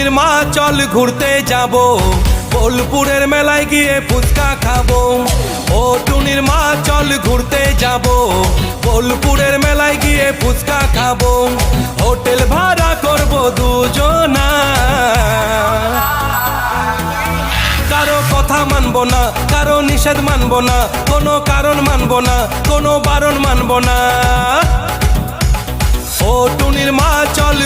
টুনির মা চল ঘুরতে যাব, বোলপুরের মেলায় গিয়ে ফুচকা খাবো। ও টুনির মা চল ঘুরতে যাব, বোলপুরের মেলায় গিয়ে ফুচকা খাবো। হোটেল ভাড়া করব দুজনা, কারো কথা মানবো না, কারো নিষেধ মানবো না, কোনো কারণ মানবো না, কোনো বারণ মানবো না। ও টুনির মা চল